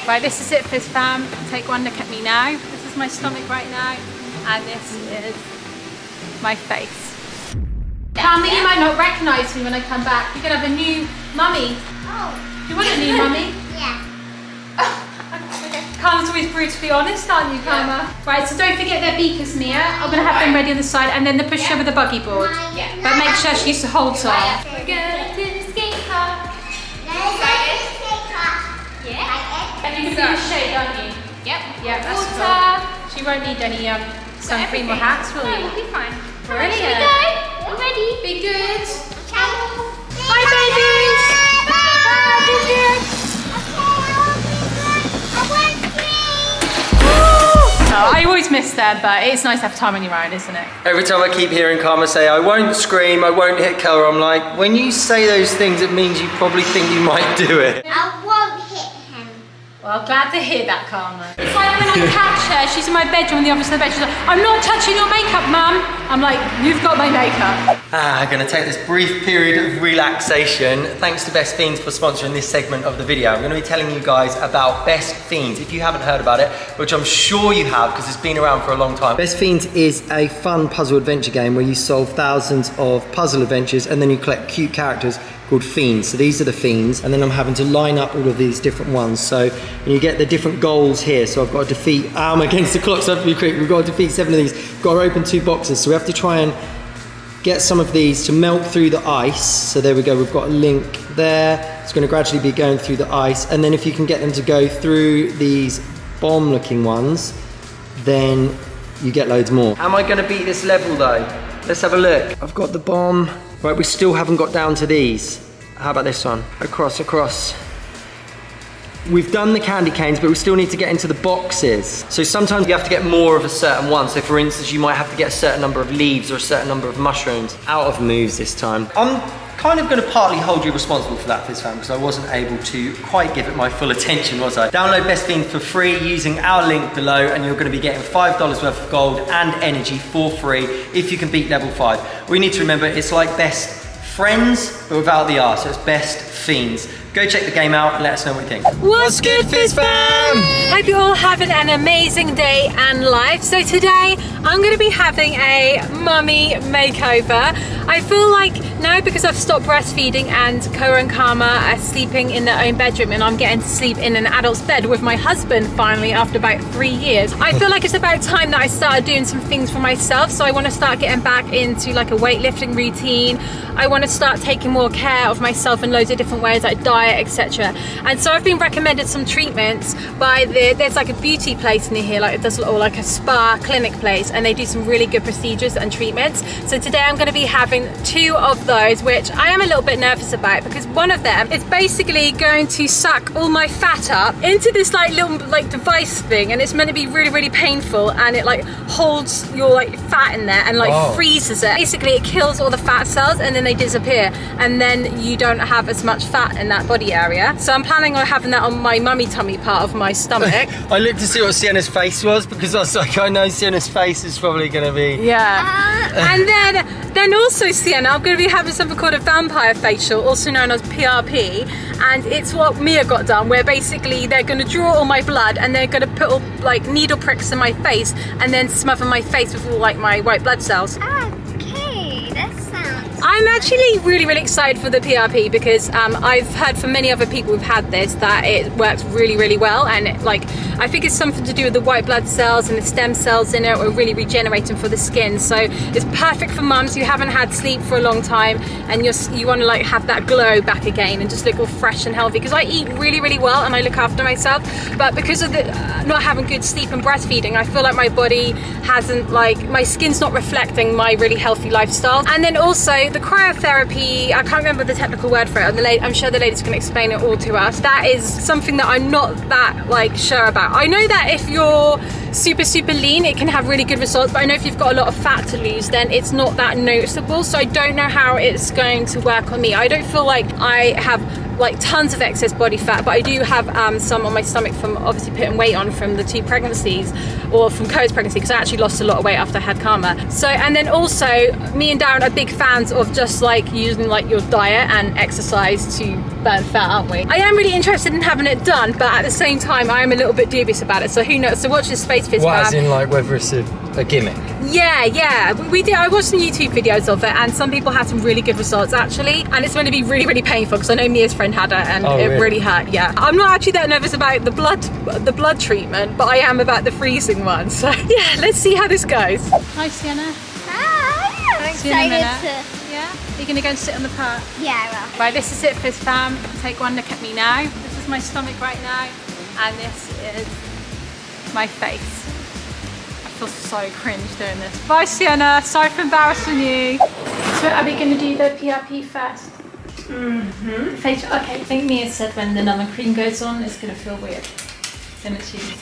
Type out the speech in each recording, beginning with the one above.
Right, this is it, Fizz fam. Take one look at me now. This is my stomach right now, and this is my face. Carmen, you might not recognise me when I come back. You're gonna have a new mummy. Oh. Do you want a new mummy? Yeah. Okay. Karma's always brutally honest, aren't you, Karma? Yeah. Right, so don't forget their beakers, Mia. I'm gonna have them ready on the side, and then the pusher with the buggy board. Yeah. But make sure she holds on. We're going to the skate park. Yeah. And you can do the shade, don't you? Yep. Yeah, that's Water. cool. She won't need any sun cream or hats, will No, you? we'll be fine. Brilliant. Here we go. We're ready. Be good. Ciao. Bye, babies. Bye, babies. I always miss them, but it's nice to have time on your own, isn't it? Every time I keep hearing Karma say, I won't scream, I won't hit Keller, I'm like, when you say those things, it means you probably think you might do it. I won't hit him. Well, glad to hear that, Karma. It's like when I catch her, she's in my bedroom, in the office of the bed, she's like, I'm not touching your makeup, Mum. I'm like, you've got my makeup. I'm gonna take this brief period of relaxation. Thanks to Best Fiends for sponsoring this segment of the video. I'm gonna be telling you guys about Best Fiends. If you haven't heard about it, which I'm sure you have because it's been around for a long time. Best Fiends is a fun puzzle adventure game where you solve thousands of puzzle adventures and then you collect cute characters called Fiends. So these are the Fiends, and then I'm having to line up all of these different ones. So you get the different goals here. So I've got to defeat, I'm against the clock, so I have to be quick. We've got to defeat 7 of these. We've got to open 2 boxes. So we have to try and get some of these to melt through the ice. So there we go, we've got a link there. It's going to gradually be going through the ice. And then if you can get them to go through these bomb looking ones, then you get loads more. Am I going to beat this level though? Let's have a look. I've got the bomb. Right, we still haven't got down to these. How about this one? Across, across. We've done the candy canes, but we still need to get into the boxes. So sometimes you have to get more of a certain one. So for instance, you might have to get a certain number of leaves or a certain number of mushrooms. Out of moves this time. I'm kind of going to partly hold you responsible for that, Fizz fam, because I wasn't able to quite give it my full attention, was I? Download Best Fiends for free using our link below, and you're going to be getting $5 worth of gold and energy for free if you can beat level 5. We need to remember it's like Best Friends, but without the R, so it's Best Fiends. Go check the game out and let us know what you think. What's good, Fizz fam? Hope you're all having an amazing day and life. So today, I'm going to be having a mummy makeover. I feel like now, because I've stopped breastfeeding and Koa and Karma are sleeping in their own bedroom and I'm getting to sleep in an adult's bed with my husband finally after about 3 years, I feel like it's about time that I started doing some things for myself. So I want to start getting back into like a weightlifting routine. I want to start taking more care of myself in loads of different ways, like diet, etc. And so I've been recommended some treatments by there's like a beauty place near here, like it does, or like a spa clinic place, and they do some really good procedures and treatments. So today I'm going to be having 2 of those, which I am a little bit nervous about, because one of them is basically going to suck all my fat up into this like little like device thing, and it's meant to be really, really painful, and it like holds your like fat in there and like freezes it. Basically it kills all the fat cells and then they disappear, and then you don't have as much fat in that body area. So I'm planning on having that on my mummy tummy part of my stomach. I looked to see what Sienna's face was, because I was like, I know Sienna's face is probably going to be... Yeah. And then also, Sienna, I'm going to be having something called a vampire facial, also known as PRP, and it's what Mia got done, where basically they're going to draw all my blood and they're going to put all like needle pricks in my face and then smother my face with all like my white blood cells. Okay, that sounds... I'm actually really, really excited for the PRP because I've heard from many other people who've had this that it works really, really well, and I think it's something to do with the white blood cells and the stem cells in it are really regenerating for the skin. So it's perfect for mums who haven't had sleep for a long time and you want to like have that glow back again and just look all fresh and healthy, because I eat really, really well and I look after myself, but because of the not having good sleep and breastfeeding, I feel like my body hasn't, like, my skin's not reflecting my really healthy lifestyle. And then also the cryotherapy, I can't remember the technical word for it, I'm sure the ladies can explain it all to us. That is something that I'm not that like sure about. I know that if you're super, super lean, it can have really good results, but I know if you've got a lot of fat to lose, then it's not that noticeable. So I don't know how it's going to work on me. I don't feel like I have like tons of excess body fat, but I do have some on my stomach from obviously putting weight on from the 2 pregnancies, or from Co's pregnancy, because I actually lost a lot of weight after I had Karma. So, and then also me and Darren are big fans of just like using like your diet and exercise to burn fat, aren't we? I am really interested in having it done, but at the same time I am a little bit dubious about it, so who knows. So watch this space, Fizz. What, as in like whether it's a gimmick? Yeah, we did. I watched some YouTube videos of it, and some people had some really good results actually, and it's going to be really, really painful because I know Mia's friend had it, and it really hurt. Yeah, I'm not actually that nervous about the blood treatment, but I am about the freezing one. So yeah, let's see how this goes. Hi, Sienna. Hi, I'm excited to. Yeah, are you going to go and sit on the part? Yeah, I will. Right, this is it, Fizz fam. Take one look at me now. This is my stomach right now, and this is my face. I feel so cringe doing this. Bye, Sienna. Sorry for embarrassing you. So are we going to do the PRP first? Mm-hmm. Facial. Okay, I think Mia said when the numbing cream goes on, it's going to feel weird. Send it to you.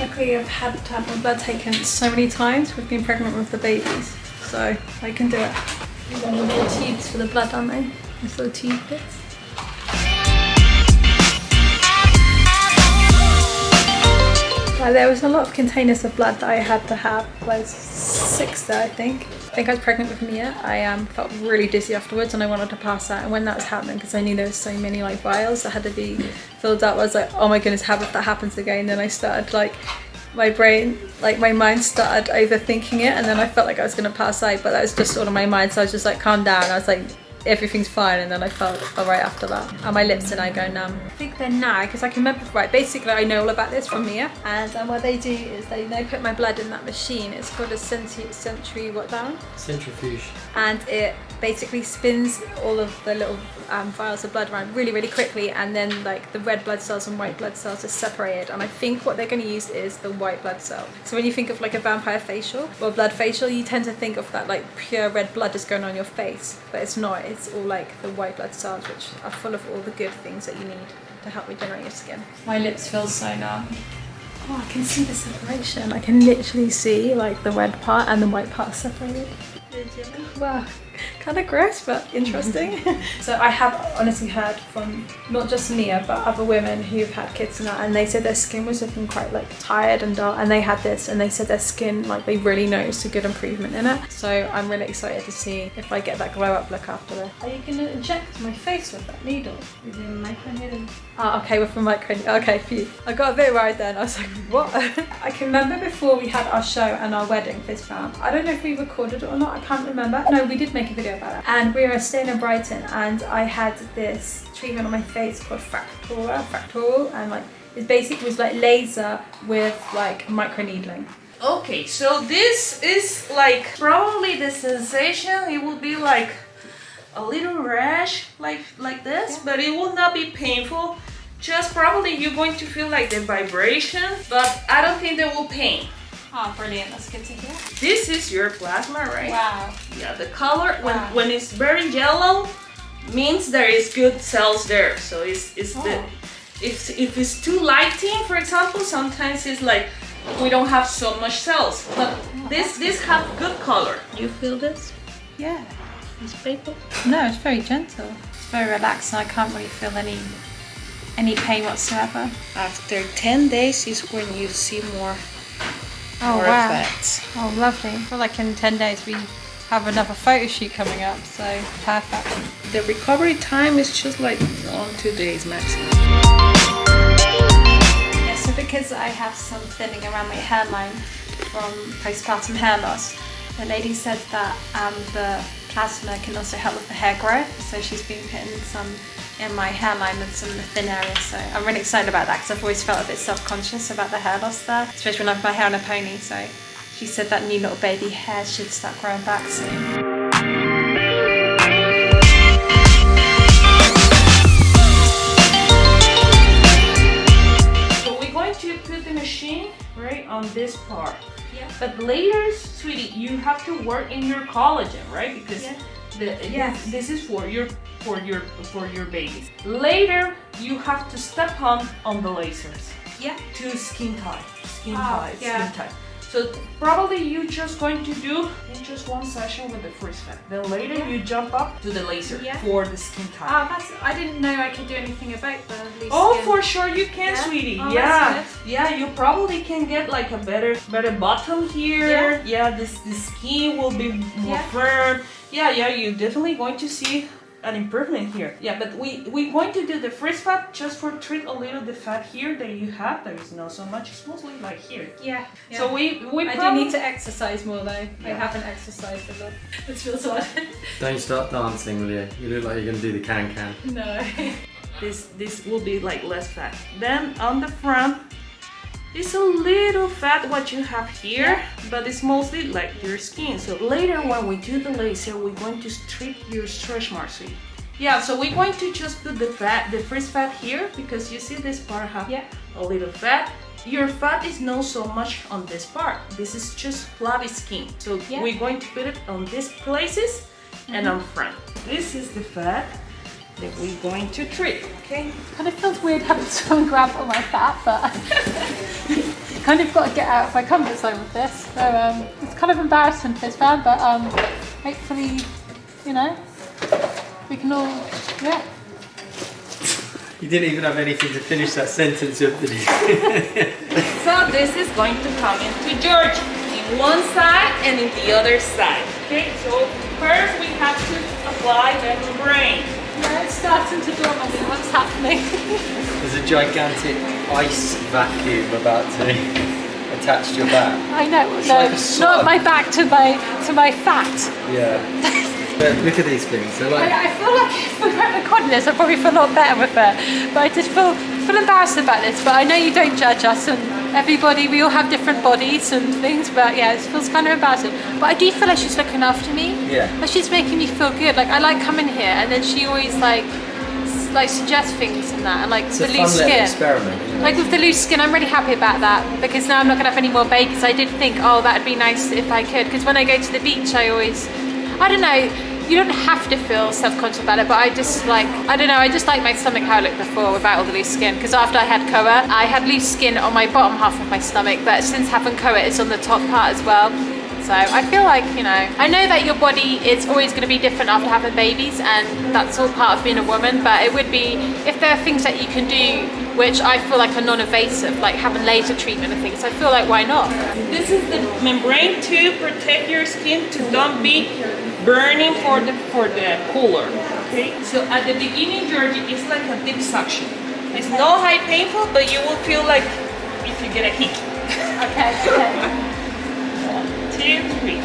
Luckily, I've had to have my blood taken so many times. We've been pregnant with the babies, so I can do it. These are little tubes for the blood, aren't they? These little tube bits. There was a lot of containers of blood that I had to have. There was 6 there, I think. I think I was pregnant with Mia. I felt really dizzy afterwards and I wanted to pass out. And when that was happening, because I knew there was so many like vials that had to be filled up, I was like, oh my goodness, how if that happens again? Then I started like, my brain, like my mind started overthinking it, and then I felt like I was going to pass out, but that was just sort of my mind. So I was just like, calm down. I was like, everything's fine, and then I felt alright after that. And my lips and I go numb. I think they're now, because I can remember, right, basically I know all about this from Mia, and what they do is they put my blood in that machine. It's called a centrifuge, and it basically spins all of the little vials of blood around really, really quickly, and then like the red blood cells and white blood cells are separated, and I think what they're going to use is the white blood cell. So when you think of like a vampire facial or blood facial, you tend to think of that like pure red blood is going on your face, but it's not. It's all like the white blood cells, which are full of all the good things that you need to help regenerate your skin. My lips feel so numb. Oh, I can see the separation. I can literally see like the red part and the white part separated. Wow, kind of gross, but interesting. So I have honestly heard from not just Mia, but other women who've had kids and that, and they said their skin was looking quite like tired and dull, and they had this, and they said their skin, like they really noticed a good improvement in it. So I'm really excited to see if I get that glow up look after this. Are you gonna inject my face with that needle? Is it a micro needle? Oh, okay, with a micro needle. Okay, phew. I got a bit worried then. I was like, what? I can remember before we had our show and our wedding, Fizz fam. I don't know if we recorded it or not. I can't remember. No, we did make a video about it. And we were staying in Brighton, and I had this treatment on my face called fractal, and like it basically was like laser with like micro needling. Okay, so this is like probably the sensation. It will be like a little rash like this, but it will not be painful. Just probably you're going to feel like the vibration, but I don't think there will pain. Oh, brilliant. That's good to hear. This is your plasma, right? Wow. Yeah, the color, when it's very yellow, means there is good cells there. So if it's too lighting, for example, sometimes it's like we don't have so much cells. But this have good color. You feel this? Yeah. It's painful? No, it's very gentle. It's very relaxing. I can't really feel any pain whatsoever. After 10 days is when you see more effects. Oh, lovely. I feel like in 10 days we have another photo shoot coming up, so perfect. The recovery time is just like 2 days maximum. Yeah, so because I have some thinning around my hairline from postpartum hair loss, the lady said that the plasma can also help with the hair growth, so she's been putting some in my hairline and some of the thin areas, so I'm really excited about that because I've always felt a bit self-conscious about the hair loss there, especially when I have my hair on a pony. So she said that new little baby hair should start growing back soon. So we're going to put the machine right on this part. Yeah. But later, sweetie, you have to work in your collagen, right? Because this is for your babies. Later, you have to step on the lasers. Yeah. To skin tight. So probably you're just going to do in just one session with the frizz fat. Then later you jump up to the laser for the skin type. Oh, I didn't know I could do anything about the loose Oh, skin. for sure you can, sweetie. Oh, yeah, that's good. yeah. You probably can get like a better bottom here. Yeah, the skin will be more firm. Yeah, you're definitely going to see an improvement here. Yeah, but we're going to do the frizz fat just for treat a little the fat here that you have. There is not so much. It's mostly like here. Yeah. So we I do need to exercise more though. I haven't exercised a lot. It feels odd. Don't start dancing, will you? You look like you're going to do the can-can. No. This will be like less fat. Then on the front, it's a little fat what you have here, but it's mostly like your skin. So later when we do the laser, we're going to treat your stretch marks. Yeah, so we're going to just put the frizz fat here because you see this part have a little fat. Your fat is not so much on this part. This is just flabby skin. So we're going to put it on these places and on front. This is the fat that we're going to treat, okay? Kind of feels weird having someone grab all my fat, but kind of got to get out of my comfort zone with this. So it's kind of embarrassing for this fan, but hopefully, you know, we can all, You didn't even have anything to finish that sentence of the So this is going to come into Georgie in one side and in the other side. Okay, so first we have to apply the membrane. Yeah, it's starting to dawn on me what's happening. There's a gigantic ice vacuum about to attach to your back. I know, It's no, like a slug. not my back to my fat. Yeah. But look at these things. They're like. I feel like if we weren't recording this, I'd probably feel a lot better with it. But I just feel embarrassed about this. But I know you don't judge us, and everybody, we all have different bodies and things. But yeah, it feels kind of embarrassing. But I do feel like she's looking after me. Yeah. Like she's making me feel good. Like I like coming here, and then she always like suggests things and that, and like It's the a fun loose little skin. experiment. Isn't it? Like with the loose skin, I'm really happy about that because now I'm not gonna have any more babies. I did think, oh, that'd be nice if I could, because when I go to the beach, I don't know. You don't have to feel self-conscious about it, but I just like, I don't know, I just like my stomach how it looked before without all the loose skin, because after I had Koa, I had loose skin on my bottom half of my stomach, but since having Koa, it's on the top part as well. So I feel like, you know, I know that your body is always going to be different after having babies, and that's all part of being a woman, but it would be, if there are things that you can do which I feel like are non-invasive, like having laser treatment and things, I feel like why not? This is the membrane to protect your skin to don't be burning for the cooler. Okay, so at the beginning, Georgie, it's like a deep suction. It's not high painful, but you will feel like if you get a hickey. Okay. 1, 2, 3.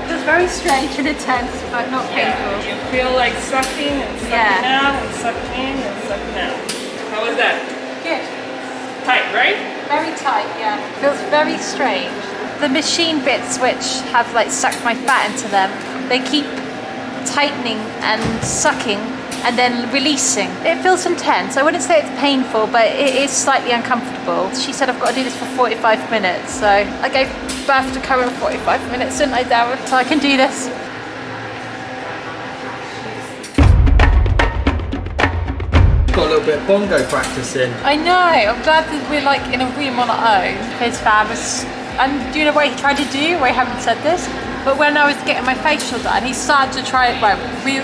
Feels very strange and intense, but not painful. You feel like sucking and sucking out and sucking in and sucking out. How was that? Good. Tight, right? Very tight, yeah. Feels very strange. The machine bits which have like sucked my fat into them, they keep tightening and sucking and then releasing. It feels intense. I wouldn't say it's painful, but it is slightly uncomfortable. She said I've got to do this for 45 minutes, so I gave birth to Koa in 45 minutes, didn't I, Darren? So I can do this. Got a little bit of bongo practice in. I know, I'm glad that we're like in a room on our own. His fam is, and do you know what he tried to do? I haven't said this, but when I was getting my facial done, he started to try it. Well,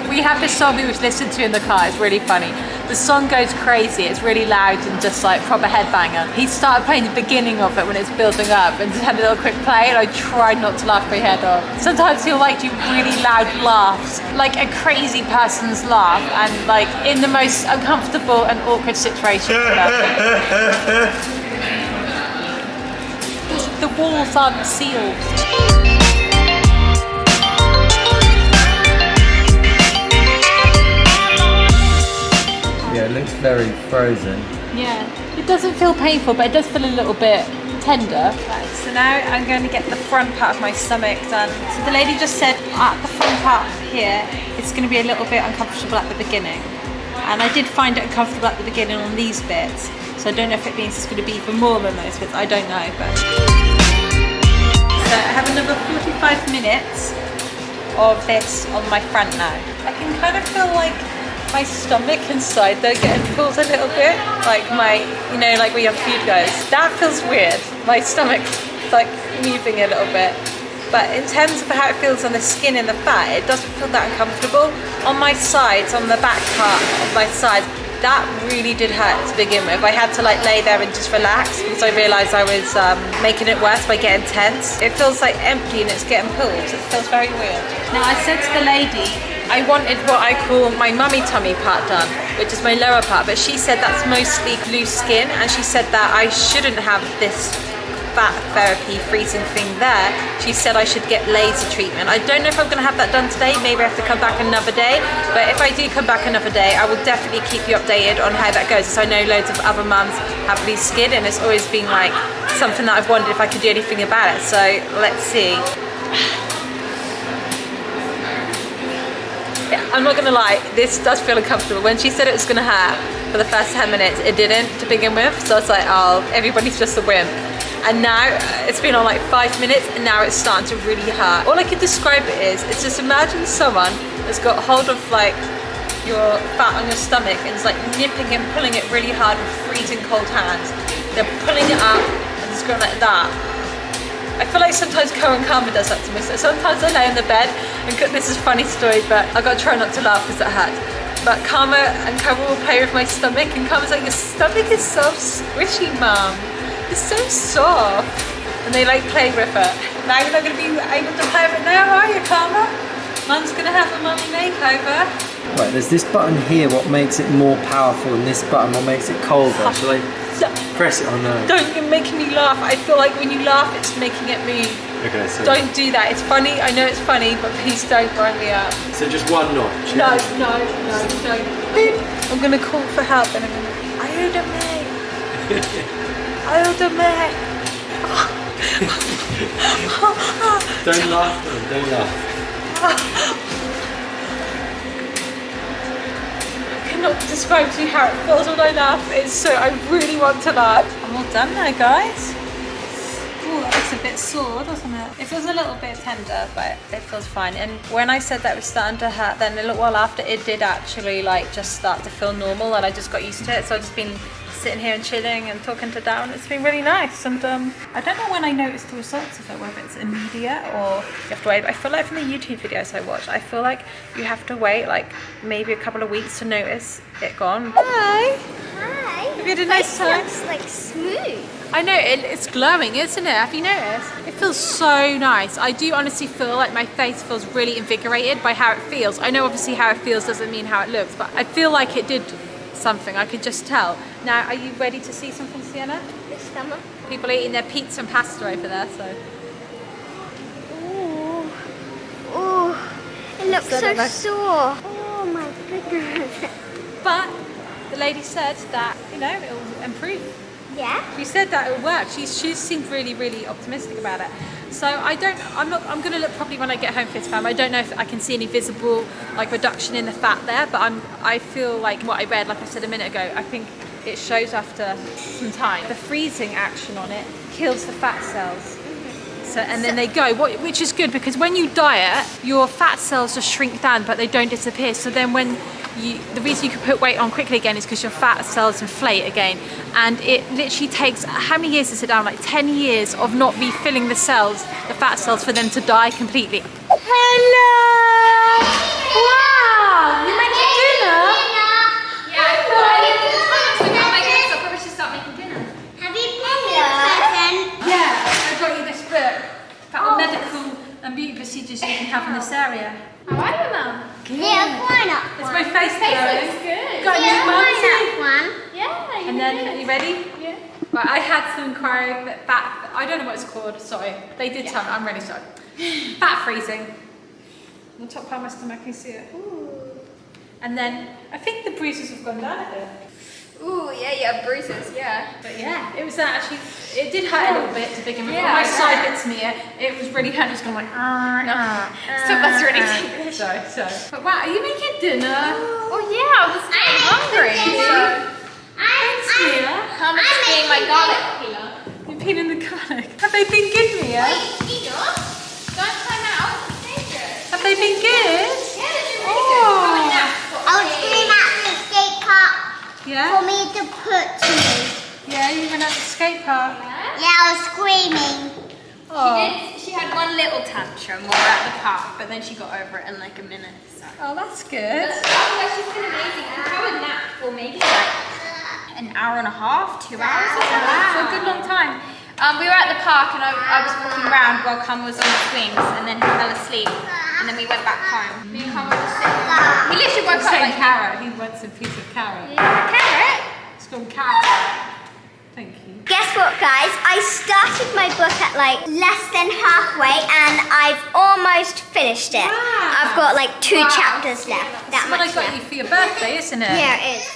we have this song we was listening to in the car, it's really funny. The song goes crazy, it's really loud and just like proper headbanger. He started playing the beginning of it when it's building up and just had a little quick play, and I tried not to laugh my head off. Sometimes he'll like do really loud laughs, like a crazy person's laugh, and like in the most uncomfortable and awkward situations. The walls aren't sealed. Yeah, it looks very frozen. Yeah, it doesn't feel painful, but it does feel a little bit tender. Right, so now I'm going to get the front part of my stomach done. So the lady just said at the front part here, it's going to be a little bit uncomfortable at the beginning. And I did find it uncomfortable at the beginning on these bits. So I don't know if it means it's going to be even more than those bits, I don't know. But so I have another 45 minutes of this on my front now. I can kind of feel like my stomach inside though getting pulled a little bit, like my, you know, like we have food guys. That feels weird. my stomach's like moving a little bit. But in terms of how it feels on the skin and the fat, it doesn't feel that uncomfortable. On my sides, on the back part of my sides, that really did hurt to begin with. I had to like lay there and just relax because I realised I was making it worse by getting tense. It feels like empty and it's getting pulled. It feels very weird. Now I said to the lady, I wanted what I call my mummy tummy part done, which is my lower part, but she said that's mostly loose skin, and she said that I shouldn't have this fat therapy freezing thing there. She said I should get laser treatment. I don't know if I'm going to have that done today. Maybe I have to come back another day, but if I do come back another day, I will definitely keep you updated on how that goes, as I know loads of other mums have loose skin and it's always been like something that I've wondered if I could do anything about it. So let's see. Yeah, I'm not gonna lie, this does feel uncomfortable. When she said it was gonna hurt for the first 10 minutes, it didn't to begin with. So it's like, oh, everybody's just a wimp. And now it's been on like 5 minutes and now it's starting to really hurt. All I can describe it is, it's just imagine someone has got hold of like your fat on your stomach and it's like nipping and pulling it really hard with freezing cold hands. They're pulling it up and it's going like that. I feel like sometimes Karma does that to me. So sometimes I lay in the bed and this is a funny story, but I gotta try not to laugh because it hurts. But Karma will play with my stomach and Karma's like, your stomach is so squishy, mum. It's so soft. And they like play with it. Now you're not gonna be able to play with it now, are you, Karma? Mum's gonna have a mummy makeover. Right, there's this button here, what makes it more powerful, and this button, what makes it colder. Shall I press it or no? Don't, you're making me laugh. I feel like when you laugh, it's making it move. Okay, so... Don't do that. It's funny, I know it's funny, but please don't wind me up. So just one notch? No, don't. I'm gonna call for help and I'm gonna... Don't laugh, don't laugh. I cannot describe to you how it feels when I laugh. It's so, I really want to laugh. I'm all done now, guys. Oh, that looks a bit sore, doesn't it? It feels a little bit tender, but it feels fine. And when I said that it was starting to hurt, then a little while after, it did actually like just start to feel normal, and I just got used to it. So I've just been sitting here and chilling and talking to Darren. It's been really nice, and I don't know when I noticed the results of it, whether it's immediate or you have to wait. But I feel like from the YouTube videos I watch, I feel like you have to wait like maybe a couple of weeks to notice it gone. Hi. Hi. Have you had a nice time? Looks like smooth. I know, it's glowing, isn't it? Have you noticed? It feels so nice. I do honestly feel like my face feels really invigorated by how it feels. I know obviously how it feels doesn't mean how it looks, but I feel like it did something, I could just tell. Now, are you ready to see something, Sienna? This summer. People are eating their pizza and pasta over there, so. Ooh. Ooh. It looks so sore. Oh my goodness. But the lady said that, you know, it will improve. Yeah? She said that it would work. She seemed really, really optimistic about it. So I'm going to look probably when I get home, Fizz fam. I don't know if I can see any visible like reduction in the fat there, but I feel like what I read, like I said a minute ago, I think it shows after some time. The freezing action on it kills the fat cells. So, and then they go, which is good because when you diet, your fat cells just shrink down, but they don't disappear. So then when the reason you can put weight on quickly again is because your fat cells inflate again. And it literally takes, how many years is it down? Like 10 years of not refilling the cells, the fat cells, for them to die completely. Hello! Wow! You made dinner? Yeah, I thought I probably should start making dinner. Have you been here? Yeah, I got you this book about the medical and beauty procedures you can have in this area. How are you, Mum? Yeah, why not? It's my face looks good. Got a new mum too. One. Yeah. And then, are you ready? Yeah. Right, I had some fat, I don't know what it's called, sorry. They did tell me, I'm really sorry. Fat freezing. On the top part of my stomach, can you see it? Ooh. And then, I think the bruises have gone down a bit. Ooh, yeah, bruises, yeah. But yeah, it was actually, it did hurt a little bit to begin with. Yeah, my side bits me, it was really hurt, just going like, So that's really serious. So. But wow, are you making dinner? Oh yeah, I was getting hungry. Thanks, Mia. I'm making my garlic peeler. You're peeling the garlic. Have they been good, Mia? Wait, don't climb out. It's dangerous. Have they been good? Yeah, they're really good. I was doing that to skate park. Yeah? For me to put to me. Yeah, you went at the skate park. Yeah, I was screaming. Oh, She had one little tantrum while we were at the park, but then she got over it in like a minute. So. oh, that's good. Otherwise, she's been amazing. And Cara napped for maybe like an hour and a half, 2 hours or something, for a good long time. We were at the park and I was walking around while Cam was on the swings, and then he fell asleep, and then we went back home. Me and Cam were just sitting. He literally woke up like carrot. He wants a piece of carrot. carrot. It's called carrot. Thank you. Guess what, guys? I started my book at like less than halfway, and I've almost finished it. Wow. I've got like 2 chapters left. That That's what I much got left. you for your birthday, isn't it? Yeah, it is.